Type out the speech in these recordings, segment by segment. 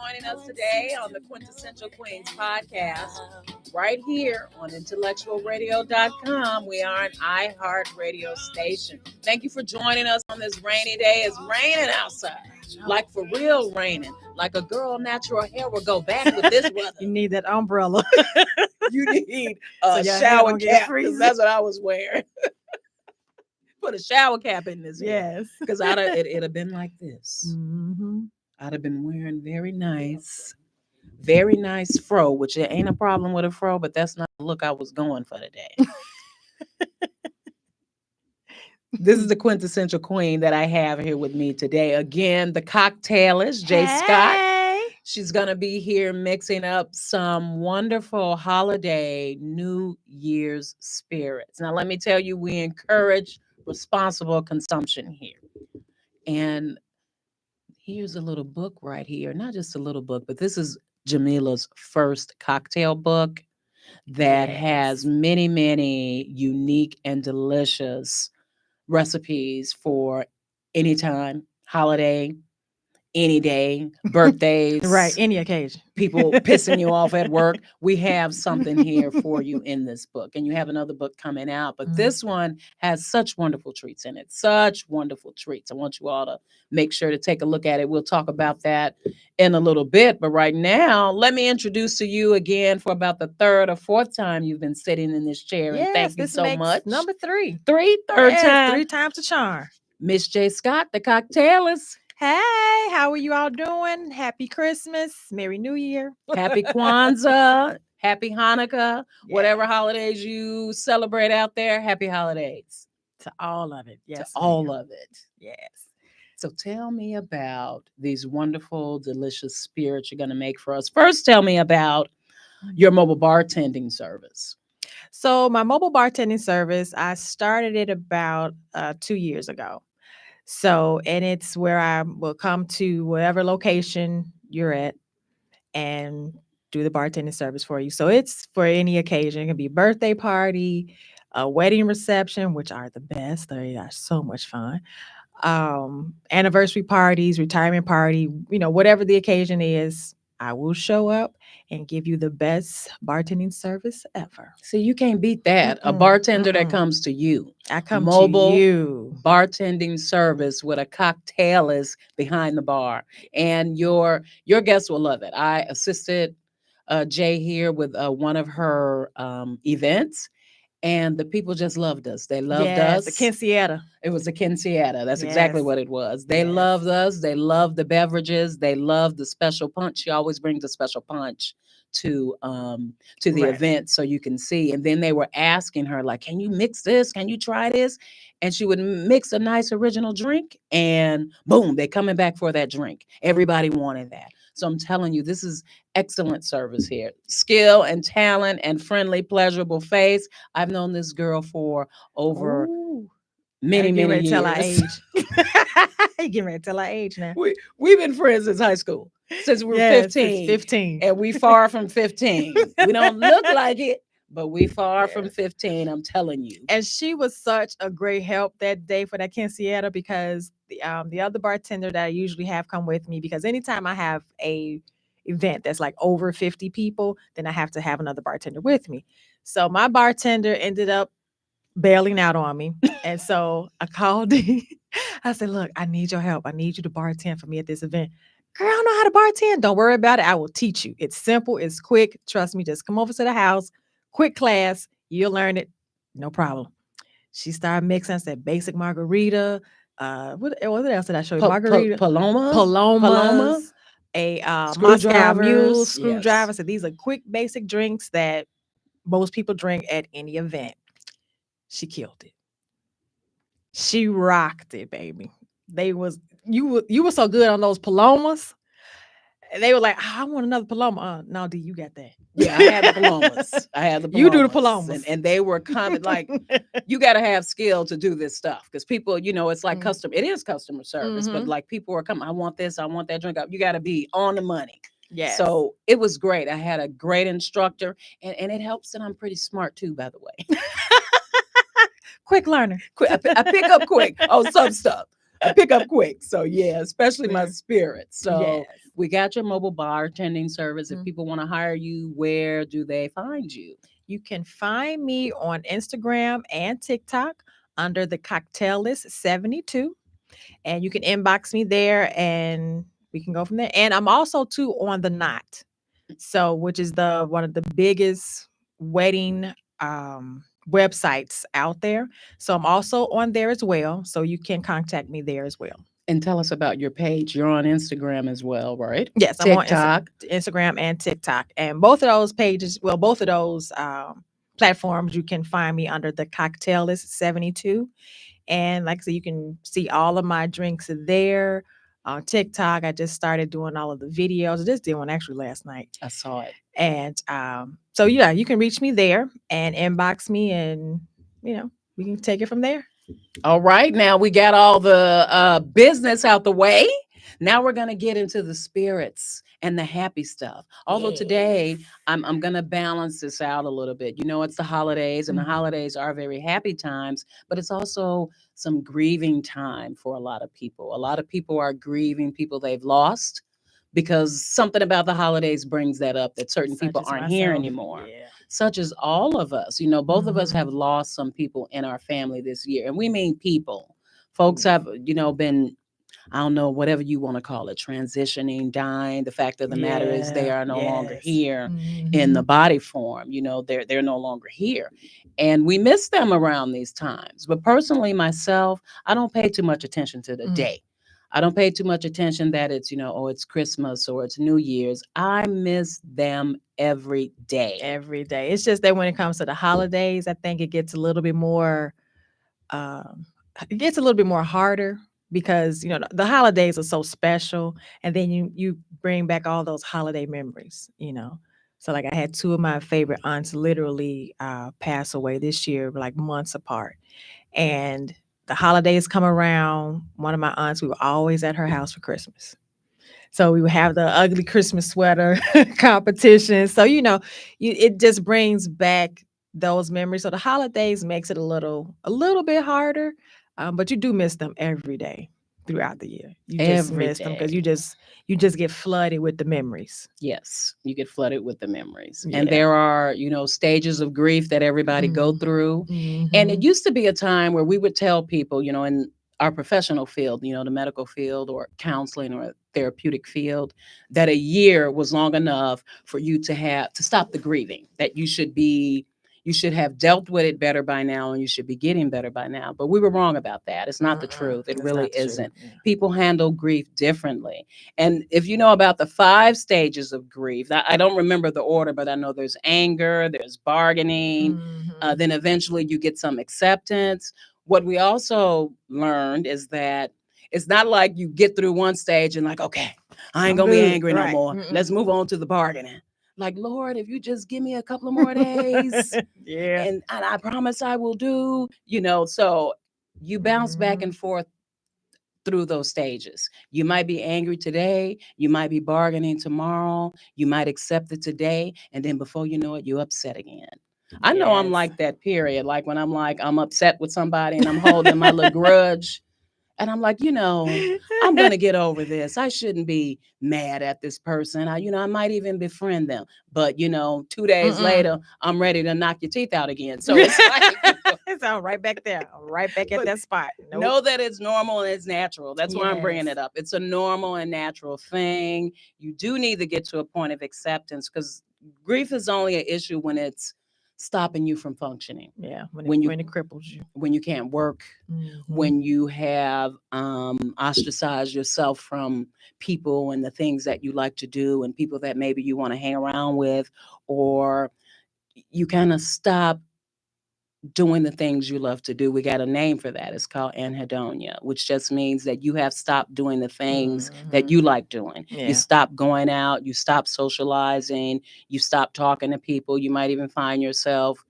joining us today on the Quintessential Queens podcast, right here on IntellectualRadio.com. We are an iHeart radio station. Thank you for joining us on this rainy day. It's raining outside, like for real raining, like a girl natural hair will go back with this weather. You need that umbrella. You need a shower cap, because that's what I was wearing. Put a shower cap in this hair. Yes. Because it'd have been like this. Mm-hmm. I'd have been wearing very nice fro, which it ain't a problem with a fro, but that's not the look I was going for today. This is the quintessential queen that I have here with me today. Again, the cocktailist, Jay Scott. She's going to be here mixing up some wonderful holiday New Year's spirits. Now, let me tell you, we encourage responsible consumption here. And here's a little book right here. Not just a little book, but this is Jamila's first cocktail book that has many, many unique and delicious recipes for anytime, holiday, any day, birthdays. Right, any occasion. People pissing you off at work. We have something here for you in this book. And you have another book coming out. But this one has such wonderful treats in it. Such wonderful treats. I want you all to make sure to take a look at it. We'll talk about that in a little bit. But right now, let me introduce to you again for about the third or fourth time you've been sitting in this chair. Yes, and thank you so much. Number 3. Third time. 3 times the charm. Miss Jay Scott, the cocktailist. Hey, how are you all doing? Happy Christmas. Merry New Year. Happy Kwanzaa. Happy Hanukkah. Whatever holidays you celebrate out there, happy holidays. To all of it. Yes. To all of it. Yes. So tell me about these wonderful, delicious spirits you're going to make for us. First, tell me about your mobile bartending service. So my mobile bartending service, I started it about 2 years ago. So, and it's where I will come to whatever location you're at and do the bartending service for you. So it's for any occasion. It can be a birthday party, a wedding reception, which are the best. They are so much fun. Anniversary parties, retirement party, whatever the occasion is, I will show up and give you the best bartending service ever. See, you can't beat that. A bartender that comes to you. I come mobile to you. Bartending service with a cocktailist behind the bar. And your guests will love it. I assisted Jay here with one of her events. And the people just loved us. They loved us. The quinceañera. It was a quinceañera. That's exactly what it was. They loved us. They loved the beverages. They loved the special punch. She always brings a special punch to the event so you can see. And then they were asking her, like, can you mix this? Can you try this? And she would mix a nice original drink. And boom, they're coming back for that drink. Everybody wanted that. So I'm telling you, this is excellent service here. Skill and talent and friendly, pleasurable face. I've known this girl for over many years. Tell our age. You getting ready to tell our age now. We've been friends since high school, since we were 15. 15. And we far from 15. We don't look like it, but we far from 15, I'm telling you. And she was such a great help that day for that quinceañera, because the other bartender that I usually have come with me, because anytime I have a event that's like over 50 people, then I have to have another bartender with me. So my bartender ended up bailing out on me. And so I called. I said, look, I need your help. I need you to bartend for me at this event. Girl, I don't know how to bartend. Don't worry about it. I will teach you. It's simple. It's quick. Trust me. Just come over to the house. Quick class. You'll learn it. No problem. She started mixing. I said, basic margarita. What else did I show you? Margarita. Palomas. A Moscow Mule screwdriver. So these are quick, basic drinks that most people drink at any event. She killed it. She rocked it, baby. You were so good on those palomas. And they were like, I want another paloma. No, D, you got that. Yeah, I had the palomas. You do the palomas. And they were coming like, you got to have skill to do this stuff. Because people, it's like it is customer service. But like people are coming, I want this, I want that drink. You got to be on the money. Yeah. So it was great. I had a great instructor. And it helps that I'm pretty smart too, by the way. Quick learner. I pick up quick on some stuff. I pick up quick. So yeah, especially my Yeah. spirit. So Yes. we got your mobile bartending service. If Mm. people want to hire you, where do they find you? You can find me on Instagram and TikTok under the Cocktailist 72. And you can inbox me there and we can go from there. And I'm also too on the Knot. So, which is the one of the biggest wedding websites out there. So I'm also on there as well. So you can contact me there as well. And tell us about your page. You're on Instagram as well, right? Yes, I'm on TikTok. Instagram and TikTok. And both of those pages, well, both of those platforms, you can find me under the Cocktailist 72. And like I said, you can see all of my drinks there. On TikTok, I just started doing all of the videos. I just did one actually last night. I saw it. And so, yeah, you can reach me there and inbox me, and, we can take it from there. All right. Now we got all the business out the way. Now we're going to get into the spirits and the happy stuff. Although today I'm going to balance this out a little bit. You know, it's the holidays, and the Mhm. holidays are very happy times, but it's also some grieving time for a lot of people. A lot of people are grieving people they've lost because something about the holidays brings that up, that certain Such people as aren't here myself. anymore. Yeah. Such as all of us. You know, both of us Mhm. have lost some people in our family this year. And we mean people. Folks have, been, I don't know, whatever you want to call it, transitioning, dying. The fact of the matter is they Yeah. are no longer Yes. here in the body form. You know, they're no longer here. And we miss them around these times. But personally, myself, I don't pay too much attention to the Mm. day. I don't pay too much attention that it's, oh, it's Christmas or it's New Year's. I miss them every day. Every day. It's just that when it comes to the holidays, I think it gets a little bit more um harder because the holidays are so special, and then you bring back all those holiday memories. So like I had two of my favorite aunts literally pass away this year, like months apart. And the holidays come around, one of my aunts, we were always at her house for Christmas. So we would have the ugly Christmas sweater competition. So it just brings back those memories. So the holidays makes it a little bit harder, but you do miss them every day throughout the year. You just Every miss them because day. you just get flooded with the memories. Yes, you get flooded with the memories. And Yeah. there are, stages of grief that everybody go through. And it used to be a time where we would tell people, in our professional field, the medical field or counseling or therapeutic field, that a year was long enough for you to stop the grieving, that you should have dealt with it better by now and you should be getting better by now. But we were wrong about that. It's not the truth. It That's really not the truth. isn't. Yeah. People handle grief differently. And if you know about the 5 stages of grief, I don't remember the order, but I know there's anger, there's bargaining, Mhm. then eventually you get some acceptance. What we also learned is that it's not like you get through one stage and like, okay, I ain't I'm gonna be good. angry no Right. more. Let's move on to the bargaining. Like, Lord, if you just give me a couple of more days, Yeah. and I promise I will do, so you bounce back and forth through those stages. You might be angry today, you might be bargaining tomorrow, you might accept it today, and then before you know it, you're upset again. I know I'm Yes. like that period. Like when I'm like, I'm upset with somebody and I'm holding my little grudge. And I'm like, I'm gonna get over this. I shouldn't be mad at this person. I might even befriend them. But 2 days Mm-mm. later, I'm ready to knock your teeth out again. So it's like, It's all right back there, right back at but that spot. Nope. know that it's normal and it's natural. That's why I'm bringing Yes. it up. It's a normal and natural thing. You do need to get to a point of acceptance because grief is only an issue when it's stopping you from functioning. Yeah. When When it you when it cripples you. when you can't work, Mhm. when you have ostracized yourself from people and the things that you like to do and people that maybe you want to hang around with, or you kind of stop doing the things you love to do. We got a name for that. It's called anhedonia, which just means that you have stopped doing the things that Mhm. you like doing. You Yeah. stop going out, you stop socializing, you stop talking to people. You might even find yourself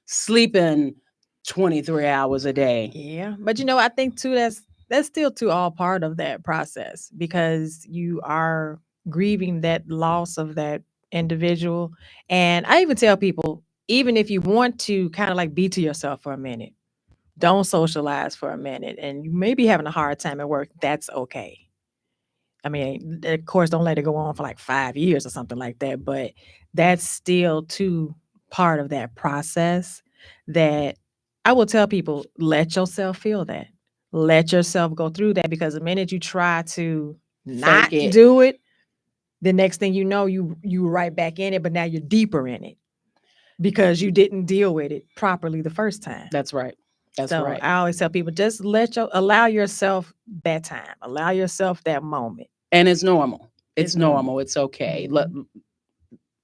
sleeping 23 hours a day. Yeah. But I think too that's still too all part of that process because you are grieving that loss of that individual. And I even tell people, even if you want to kind of like be to yourself for a minute, don't socialize for a minute, and you may be having a hard time at work. That's okay. I mean, of course, don't let it go on for like 5 years or something like that, but that's still too part of that process that I will tell people, let yourself feel that. Let yourself go through that, because the minute you try to not Fake it. do it, the next thing you know, you right back in it, but now you're deeper in it because you didn't deal with it properly the first time. That's right. That's So right. I always tell people, just allow yourself that time, allow yourself that moment. And it's normal. It's It's normal. normal. It's okay.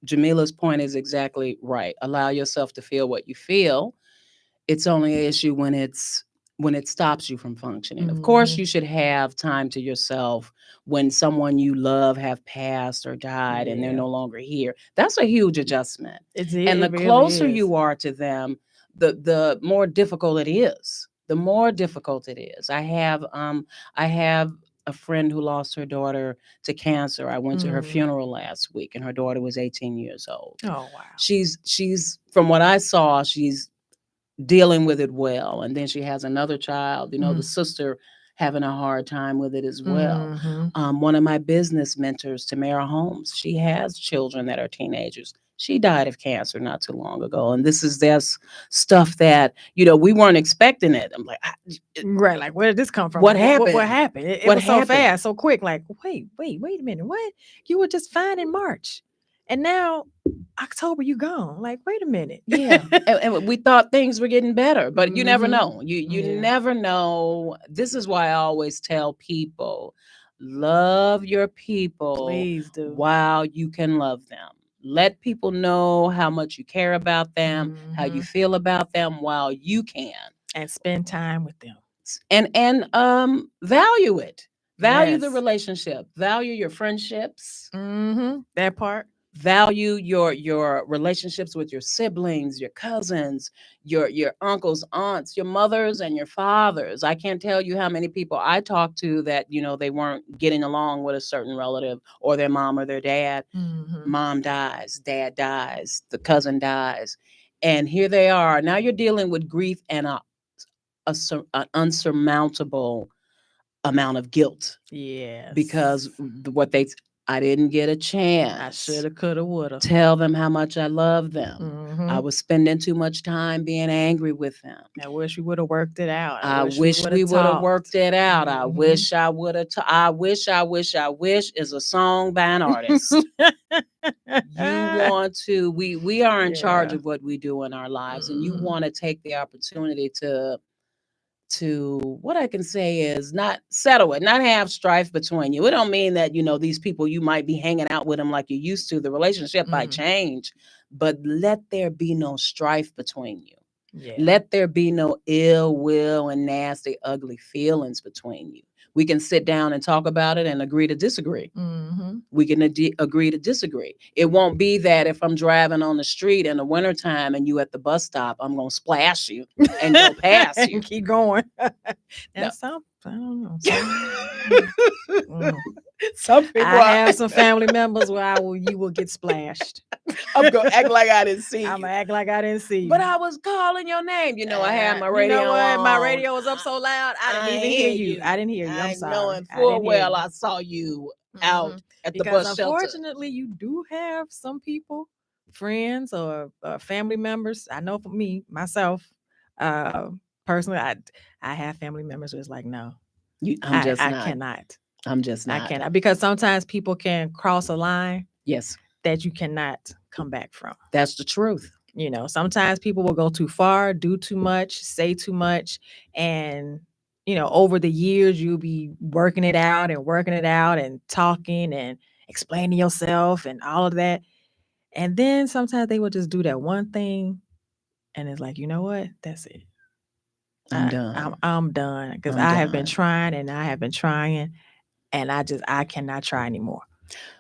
Jamila's point is exactly right. Allow yourself to feel what you feel. It's only an issue when it stops you from functioning. Of course, you should have time to yourself when someone you love have passed or died and they're Yeah. no longer here. That's a huge adjustment. It And the really closer is. you are to them, the more difficult it is. The more difficult it is. I have a friend who lost her daughter to cancer. I went to her funeral last week, and her daughter was 18 years old. Oh wow. She's from what I saw, she's dealing with it well. And then she has another child, the sister having a hard time with it as well. One of my business mentors, Tamara Holmes, she has children that are teenagers. She died of cancer not too long ago. And this stuff that, we weren't expecting it. I'm like, right, like where did this come from? What happened? What happened? It was so fast, so quick. Like, wait a minute. What? You were just fine in March. And now October, you gone. Like, wait a minute. Yeah. and we thought things were getting better, but you never know. You Yeah. never know. This is why I always tell people, love your people. Please do. While you can love them. Let people know how much you care about them, how you feel about them while you can. And spend time with them. And value it. Value the Yes. relationship. Value your friendships. That part. Value your relationships with your siblings, your cousins, your uncles, aunts, your mothers, and your fathers. I can't tell you how many people I talked to that they weren't getting along with a certain relative, or their mom or their dad. Mom dies, dad dies, the cousin dies, and here they are. Now you're dealing with grief and an unsurmountable amount of guilt. Yes. Because I didn't get a chance. I shoulda, coulda, woulda. Tell them how much I love them. I was spending too much time being angry with them. I wish we would have worked it out. I wish we would have worked it out. I wish I would have. I wish is a song by an artist. You want to. We are in charge of what we do in our lives, and you want to take the opportunity to what I can say is not settle it, not have strife between you. It don't mean that, these people, you might be hanging out with them like you used to. The relationship might change, but let there be no strife between you. Yeah. Let there be no ill will and nasty, ugly feelings between you. We can sit down and talk about it and agree to disagree. We can agree to disagree. It won't be that if I'm driving on the street in the wintertime and you at the bus stop, I'm going to splash you and go past you. And keep going. That's something. I don't know. Some people have some family members where you will get splashed. I'm going to act like I didn't see you. I'm going to act like I didn't see you. But I was calling your name. I had my radio on. You know what? My radio was up so loud, I didn't even hear you. I didn't hear you. I'm sorry. Knowing full well I saw you out at the bus shelter. Unfortunately, you do have some people, friends or family members. I know for me, myself, personally, I have family members who's like, no, I cannot. I'm just not. I cannot, because sometimes people can cross a line. Yes. That you cannot come back from. That's the truth. Sometimes people will go too far, do too much, say too much, and over the years, you'll be working it out and talking and explaining yourself and all of that. And then sometimes they will just do that one thing. And it's like, you know what? That's it. I'm done. I'm done. Because I have been trying and I cannot try anymore.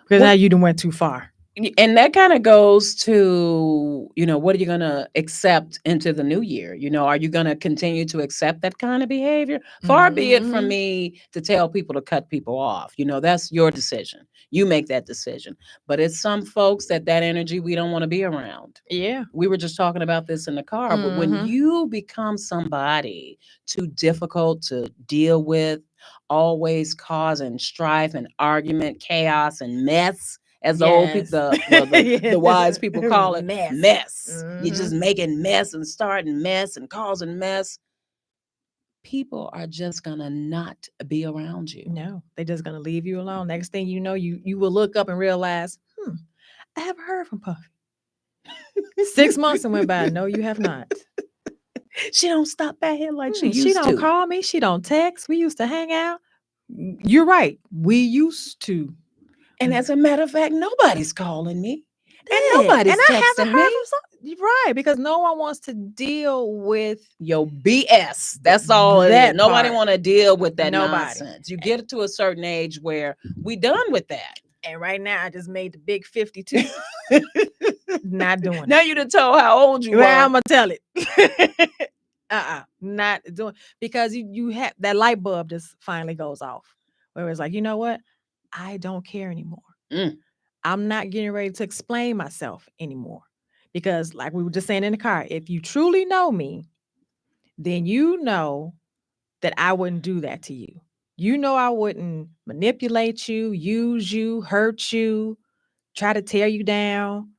Because now you done went too far. And that kind of goes to, what are you going to accept into the new year? Are you going to continue to accept that kind of behavior? Far be it from Mm-hmm. me to tell people to cut people off. That's your decision. You make that decision. But it's some folks that energy we don't want to be around. Yeah. We were just talking about this in the car, but when Mm-hmm. you become somebody too difficult to deal with, always causing strife and argument, chaos and mess, as the old people, Yes. the wise people call it, Mess. mess. You're Mm-hmm. just making mess and starting mess and causing mess. People are just gonna not be around you. No, they're just gonna leave you alone. Next thing you know, you will look up and realize, I haven't heard from Puffy. 6 months and went by. No, you have not. She don't stop by here like she She used don't to. call me. She don't text. We used to hang out. You're right. We used to. And as a matter of fact, nobody's calling me. And Yeah. nobody's And I texting haven't me. heard from some. You're right, because no one wants to deal with Yo, BS. That's all it is. that Nobody part. want to deal with that Nobody. nonsense. You get to a certain age where we done with that. And right now, I just made the big 52. Not doing Now it. you done told how old you Well, are. I'm gonna tell it. Not doing, because you have that light bulb just finally goes off. Where it's like, you know what? I don't care anymore. Mm. I'm not getting ready to explain myself anymore. Because, like we were just saying in the car, if you truly know me, then you know that I wouldn't do that to you. You know, I wouldn't manipulate you, use you, hurt you, try to tear you down.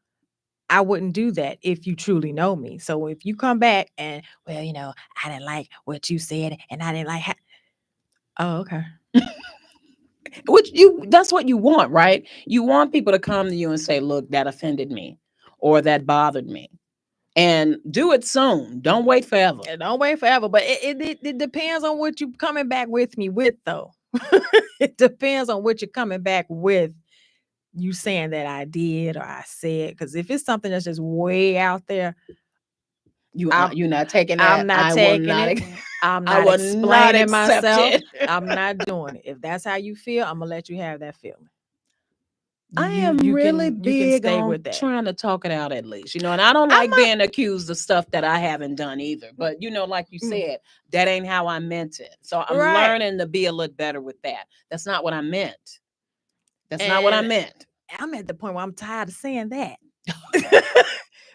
I wouldn't do that if you truly know me. So if you come back and, well, I didn't like what you said and I didn't like oh, okay. That's what you want, right? You want people to come to you and say, look, that offended me or that bothered me. And do it soon. Don't wait forever. And don't wait forever. But it depends on what you coming back with me with, though. It depends on what you're coming back with. You saying that I did or I said. Because if it's something that's just way out there, You're not taking that. I'm not taking it. I'm I not will not explaining accept myself. it. I'm not doing it. If that's how you feel, I'm gonna let you have that feeling. I am really you can big stay on with that. trying to talk it out at least, and I don't like being accused of stuff that I haven't done either. But like you said, that ain't how I meant it. So I'm learning to be a little better with that. That's not what I meant. That's not what I meant. I'm at the point where I'm tired of saying that.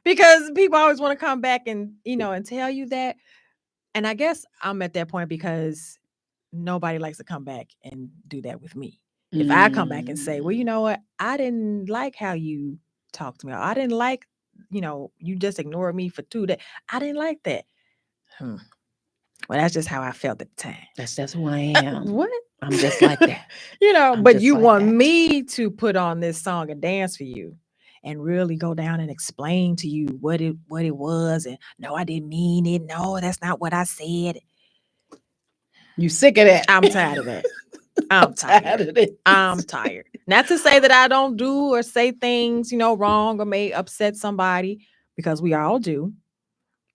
Because people always want to come back and and tell you that. And I guess I'm at that point because nobody likes to come back and do that with me. If I come back and say, well, you know what, I didn't like how you talked to me. Or I didn't like, you just ignored me for 2 days. I didn't like that. Well, that's just how I felt at the time. That's who I am. What? I'm just like that. But you want me to put on this song and dance for you and really go down and explain to you what it was. And no, I didn't mean it. No, that's not what I said. You sick of that? I'm tired of that. I'm tired of it. I'm tired. Not to say that I don't do or say things, wrong or may upset somebody, because we all do.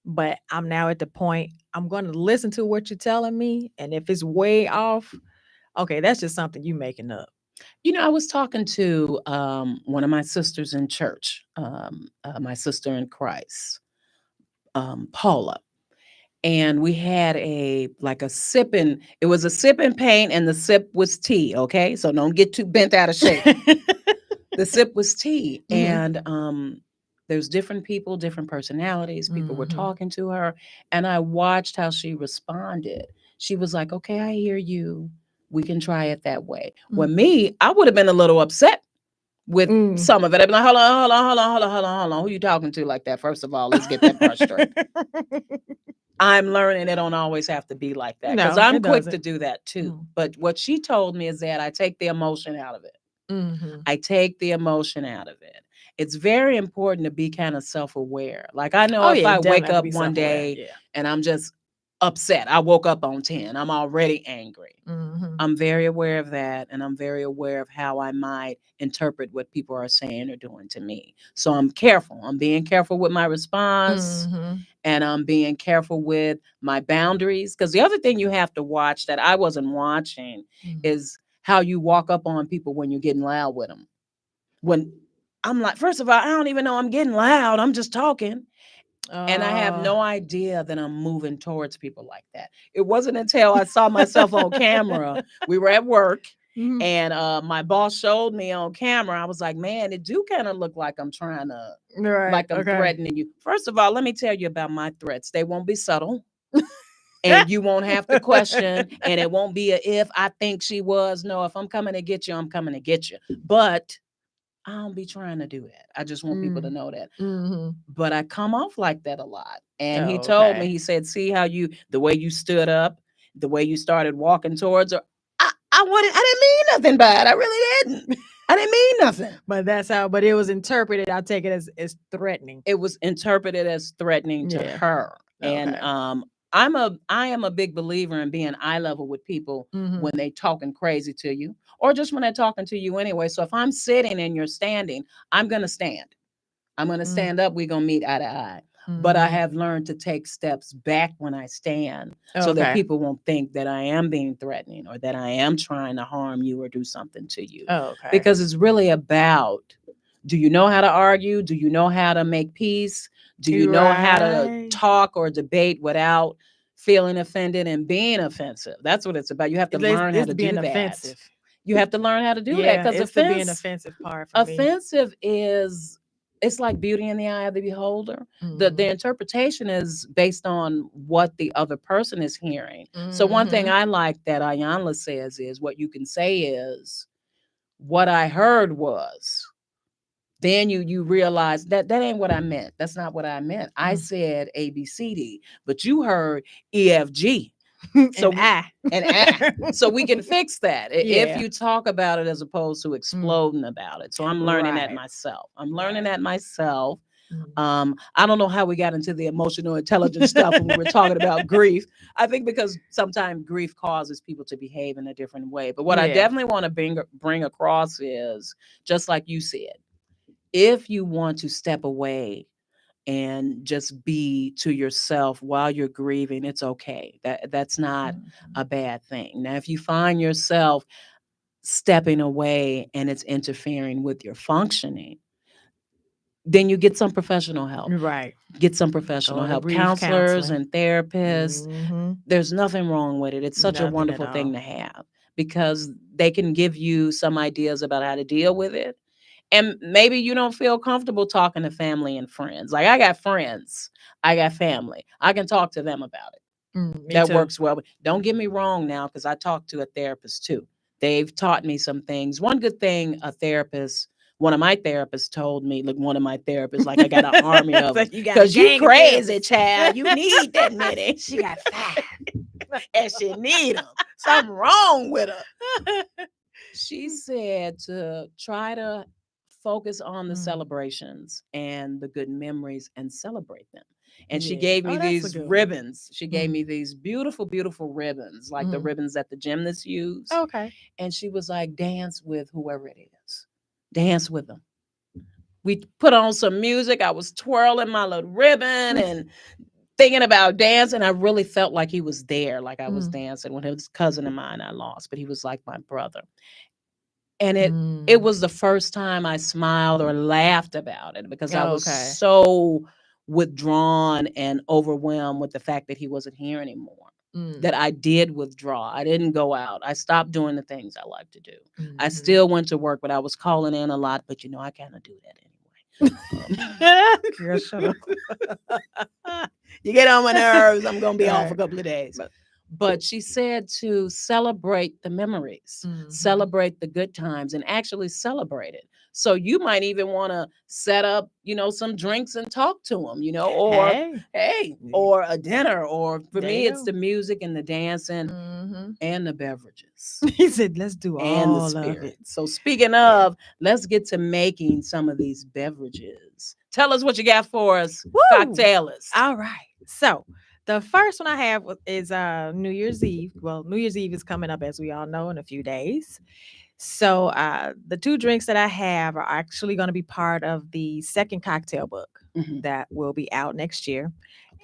But I'm now at the point I'm going to listen to what you're telling me. And if it's way off, okay, that's just something you making up. I was talking to one of my sisters in church, my sister in Christ, Paula. And we had a sipping, it was a sipping paint and the sip was tea. Okay. So don't get too bent out of shape. The sip was tea. And there's different people, different personalities. People were talking to her. And I watched how she responded. She was like, okay, I hear you. We can try it that way. Well, me, I would have been a little upset with some of it. I'd be like, hold on. Who you talking to like that? First of all, let's get that part straight. I'm learning it don't always have to be like that, because I'm quick to do that too. But what she told me is that I take the emotion out of it. I take the emotion out of it. It's very important to be kind of self-aware. Like I know if I wake up one day and I'm just upset, I woke up on 10, I'm already angry. I'm very aware of that, and I'm very aware of how I might interpret what people are saying or doing to me. So I'm careful. I'm being careful with my response, and I'm being careful with my boundaries. Because the other thing you have to watch that I wasn't watching is how you walk up on people when you're getting loud with them. When I'm like, first of all, I don't even know I'm getting loud. I'm just talking. And I have Oh. no idea that I'm moving towards people like that. It wasn't until I saw myself on camera. We were at work Mhm. and my boss showed me on camera. I was like, man, it do kind of look like I'm trying to, Right. like I'm Okay. threatening you. First of all, let me tell you about my threats. They won't be subtle and you won't have to question. And it won't be a if I think she was. No, if I'm coming to get you, I'm coming to get you. But I don't be trying to do that. I just want people to Mm. know that. Mhm. But I come off like that a lot. And he Oh, told me, okay. he said, see how you, the way you stood up, the way you started walking towards her. I didn't mean nothing by it. I really didn't. I didn't mean nothing. But that's how. But it was interpreted. I'll take it as threatening. It was interpreted as threatening to Yeah. her. And Okay. I am a big believer in being eye level with people Mhm. when they talking crazy to you or just when they're talking to you anyway. So if I'm sitting and you're standing, I'm gonna stand. I'm going to Mm. stand up. We're going to meet eye to eye. But I Mhm. have learned to take steps back when I stand so that Okay. people won't think that I am being threatening or that I am trying to harm you or do something to you. Okay. Because it's really about, do you know how to argue? Do you know how to make peace? Do you know how to Right. talk or debate without feeling offended and being offensive? That's what it's about. You have to learn how It's to do being that. offensive. You have to learn how to do that Yeah, because it's the being offensive part for me. offensive is, it's like beauty in the eye of the beholder. The Mhm. interpretation is based on what the other person is hearing. So one thing Mhm. I like that Ayanla says is, what you can say is, what I heard was, then you realize that that ain't what I meant. That's not what I meant. I Mm. said ABCD, but you heard EFG. And So I. and so we can fix that if Yeah. you talk about it as opposed to Mm. exploding about it. So I'm learning that Right. myself. I'm learning Right. that myself. Mm. I don't know how we got into the emotional intelligence stuff when we were talking about grief. I think because sometimes grief causes people to behave in a different way. But what I Yeah. definitely want to bring across is, just like you said, if you want to step away and just be to yourself while you're grieving, it's okay. That's not Mhm. a bad thing. Now, if you find yourself stepping away and it's interfering with your functioning, then you get some professional help. Right. Get some Go professional to help, grief counselors counseling. and therapists. Mhm. There's nothing wrong with it. It's such a Nothing at wonderful all. thing to have because they can give you some ideas about how to deal with it. And maybe you don't feel comfortable talking to family and friends. Like I got friends, I got family. I can talk to them about it. Me That too. works well. Don't get me wrong now, because I talk to a therapist too. They've taught me some things. One good thing one of my therapists told me, look, one of my therapists, like I got an army of So them, you got a because you gang of crazy, therapists. child. You need that many. She got 5. And she need them. Something wrong with her. She said to try to focus on the Mm. celebrations and the good memories and celebrate them. And she Yeah. gave me Oh, that's a these good one. ribbons. She gave Mm. me these beautiful, beautiful ribbons, like the Mm. ribbons that the gymnasts use. Okay. And she was like, dance with whoever it is, dance with them. We put on some music. I was twirling my little ribbon and thinking about dancing. I really felt like he was there, like I was Mm. dancing with his cousin of mine I lost, but he was like my brother. And it Mm. was the first time I smiled or laughed about it because I was Okay. so withdrawn and overwhelmed with the fact that he wasn't here anymore. Mm. That I did withdraw. I didn't go out. I stopped doing the things I like to do. I Mhm. still went to work, but I was calling in a lot. But I kind of do that anyway. Girl, shut up. You get on my nerves. I'm gonna be All off a right. couple of days. But But she said to celebrate the memories, mhm. celebrate the good times, and actually celebrate it. So you might even want to set up, some drinks and talk to them, or Hey. hey, Yeah. or a dinner, or for There me, you it's go. the music and the dancing Mhm. and the beverages He said, "Let's do and the all of it." spirit. So speaking Yeah. of, let's get to making some of these beverages. Tell us what you got for us, Woo! cocktailist. All right. So the first one I have is New Year's Eve. Well, New Year's Eve is coming up, as we all know, in a few days. So the 2 drinks that I have are actually going to be part of the second cocktail book Mhm. that will be out next year.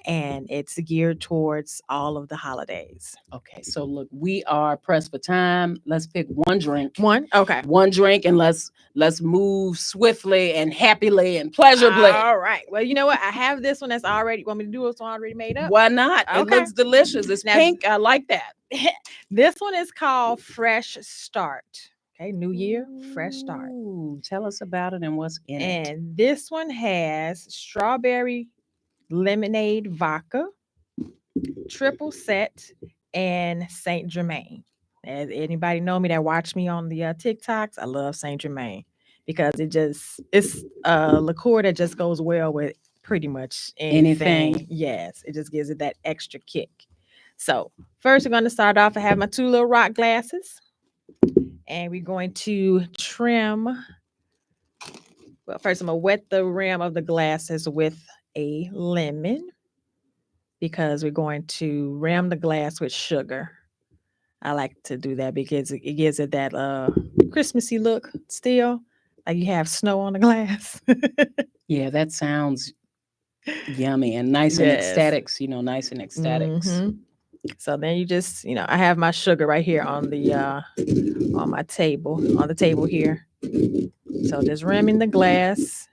and it's geared towards all of the holidays. Okay, so look, we are pressed for time. Let's pick one drink. Okay. One drink, and let's move swiftly and happily and pleasurably. All right. Well, you know what? I have this one that's already. Want me to do this one already made up? Why not? It Okay. looks delicious. It's Now- pink. I like that. This one is called Fresh Start. Okay, New Year, Fresh Start. Ooh, tell us about it and what's in it. And this one has strawberry lemonade vodka, triple set, and Saint Germain. As anybody know me that watch me on the TikToks, I love Saint Germain because it's a liqueur that just goes well with pretty much anything. Yes, it just gives it that extra kick. So first, we're going to start off. I have my 2 little rock glasses, and we're going to trim. Well, first I'm gonna wet the rim of the glasses with a lemon because we're going to rim the glass with sugar. I like to do that because it gives it that Christmassy look still, like you have snow on the glass. Yeah, that sounds yummy and nice and ecstatics, nice and ecstatics. Mhm. So then you just, I have my sugar right here on the on my table, on the table here. So just rimming the glass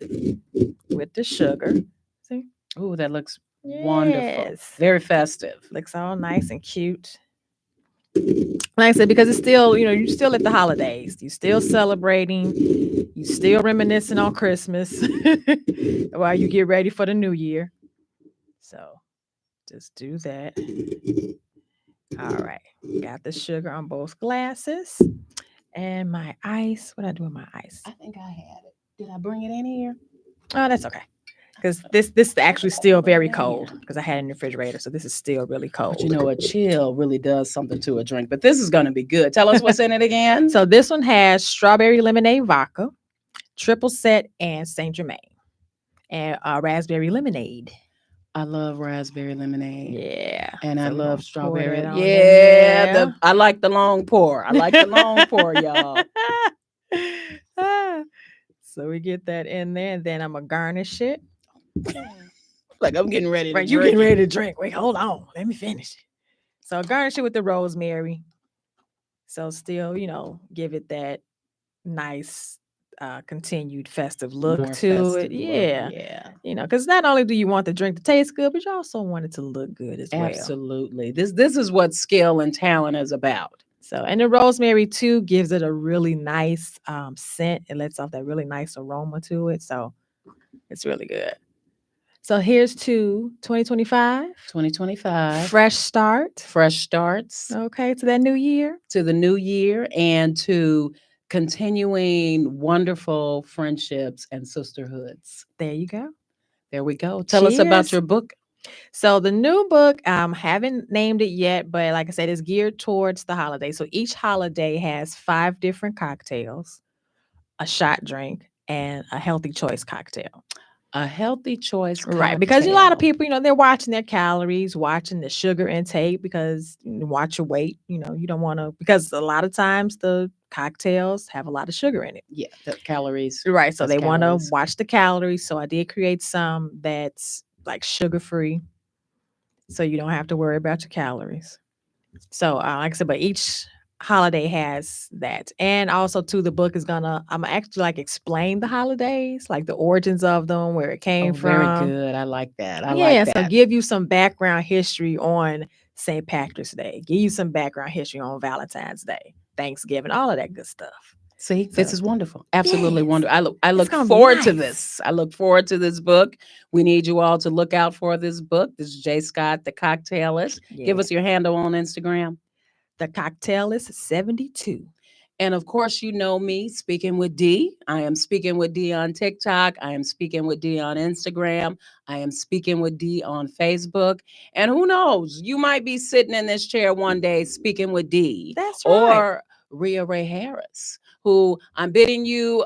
with the sugar. See? Oh, that looks wonderful. Yes. Very festive. Looks all nice and cute. Like I said, because it's still, you're still at the holidays. You're still celebrating. You're still reminiscing on Christmas while you get ready for the new year. So just do that. All right. Got the sugar on both glasses. And my ice. What did I do with my ice? I think I had it. Did I bring it in here? Oh, that's okay. Because this is actually still very cold because I had it in the refrigerator. So this is still really cold. But a chill really does something to a drink. But this is going to be good. Tell us what's in it again. So this one has strawberry lemonade vodka, triple set, and Saint Germain, and raspberry lemonade. I love raspberry lemonade. Yeah. And I love strawberry. Yeah. I like the long pour. I like the long pour, y'all. So we get that in there, and then I'm going to garnish it. Like I'm getting ready to drink. You getting ready to drink. Wait, hold on. Let me finish it. So garnish it with the rosemary. So still, give it that nice continued festive look More to festive it. look, Yeah. Because not only do you want the drink to taste good, but you also want it to look good as well. Absolutely. This is what skill and talent is about. So, and the rosemary too gives it a really nice scent. It lets off that really nice aroma to it. So it's really good. So here's to 2025. 2025. Fresh start. Fresh starts. Okay, to that new year. To the new year and to continuing wonderful friendships and sisterhoods. There you go. There we go. Tell us about your book. So the new book, haven't named it yet, but like I said, it's geared towards the holiday. So each holiday has 5 different cocktails, a shot drink, and a healthy choice cocktail. A healthy choice cocktail. Right, because a lot of people, they're watching their calories, watching the sugar intake, because watch your weight. You don't want to, because a lot of times the cocktails have a lot of sugar in it. Yeah, the calories. Right, so they want to watch the calories. So I did create some that's like sugar-free, so you don't have to worry about your calories. So like I said, but each holiday has that. And also too, the book is I'm actually like explain the holidays, like the origins of them, where it came from. Very good. I like that. I like that. So give you some background history on St. Patrick's Day, give you some background history on Valentine's Day, Thanksgiving, all of that good stuff. See, this is wonderful. Absolutely wonderful. I look gonna forward be to nice. this. I look forward to this book. We need you all to look out for this book. This is J. Scott, the Cocktailist. Give us your handle on Instagram. The Cocktailist 72. And of course, you know me, Speaking with D. I am Speaking with D on TikTok. I am Speaking with D on Instagram. I am Speaking with D on Facebook. And who knows, you might be sitting in this chair one day speaking with D. That's right. Or Rhea Ray Harris, who I'm bidding you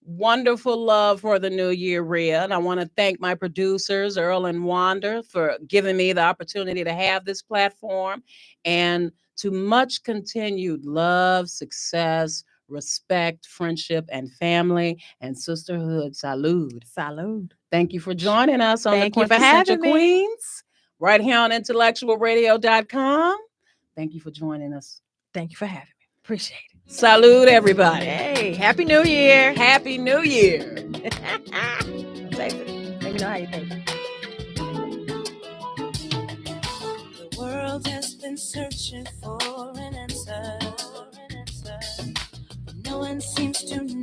wonderful love for the new year, Rhea. And I want to thank my producers, Earl and Wanda, for giving me the opportunity to have this platform, and to much continued love, success, respect, friendship, and family, and sisterhood. Salud. Salud. Thank you for joining us on Thank the you for Quintessential having me. Queens, right here on IntellectualRadio.com. Thank you for joining us. Thank you for having me. Appreciate it. Salud, everybody. Hey, Happy New Year. Happy New Year. Taste it. Let me know how you think. The world has been searching for an answer, but no one seems to know.